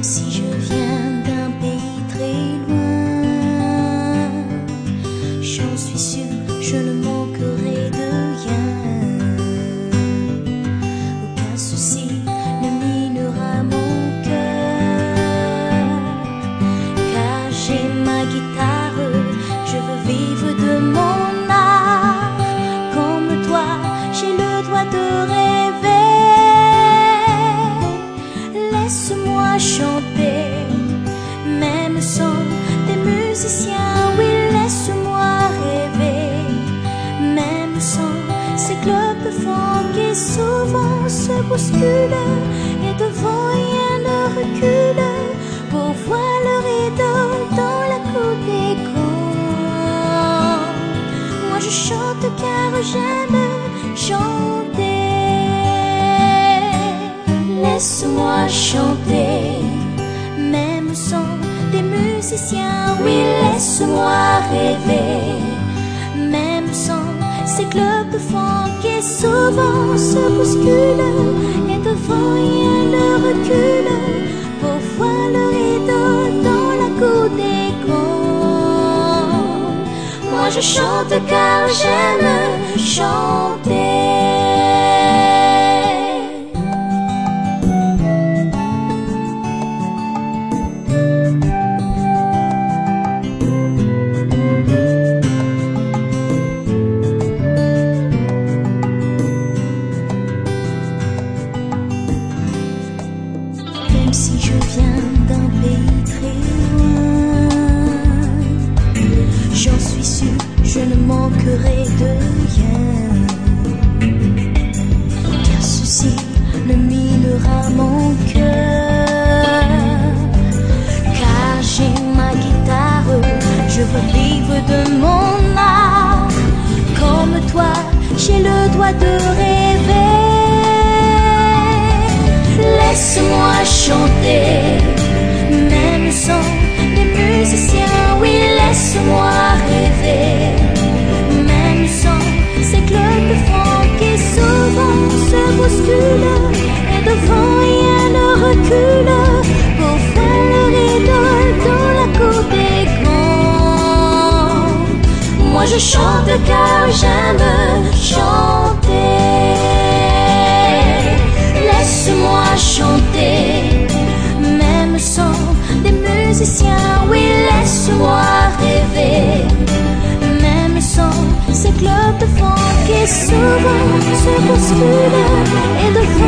si je viens d'un pays très loin, j'en suis sûre, je ne manquerai de rien. Aucun souci ne minera mon cœur, car j'ai ma guitare, je veux vivre de mon art. Comme toi, j'ai le droit de rêver. Laisse-moi chanter, même sans des musiciens. Oui, laisse-moi rêver, même sans ces clubs de funk qui souvent se bousculent, et devant rien ne recule pour voir leur idole dans la cour des grands. Moi je chante car j'aime chanter. Laisse-moi chanter, même sans des musiciens. Oui, laisse-moi rêver, même sans ces clubs de funk qui souvent se bousculent, et devant rien ne recule pour voir leur idole dans la cour des grands. Moi je chante car j'aime chanter. Même si je viens d'un pays très loin, j'en suis sûre, je ne manquerai de rien. Aucun souci ne minera mon cœur, car j'ai ma guitare, je veux vivre de mon art. Comme toi, j'ai le droit de rêver. Laisse-moi chanter, même sans des musiciens. Oui, laisse-moi rêver, même sans ces clubs de funk qui souvent se bousculent, et devant rien ne recule pour voir leur idole dans la cour des grands. Moi je chante car j'aime chanter. Laisse-moi chanter, même sans des musiciens. Oui, laisse-moi rêver, même sans ces clubs de funk qui souvent se bousculent, et devant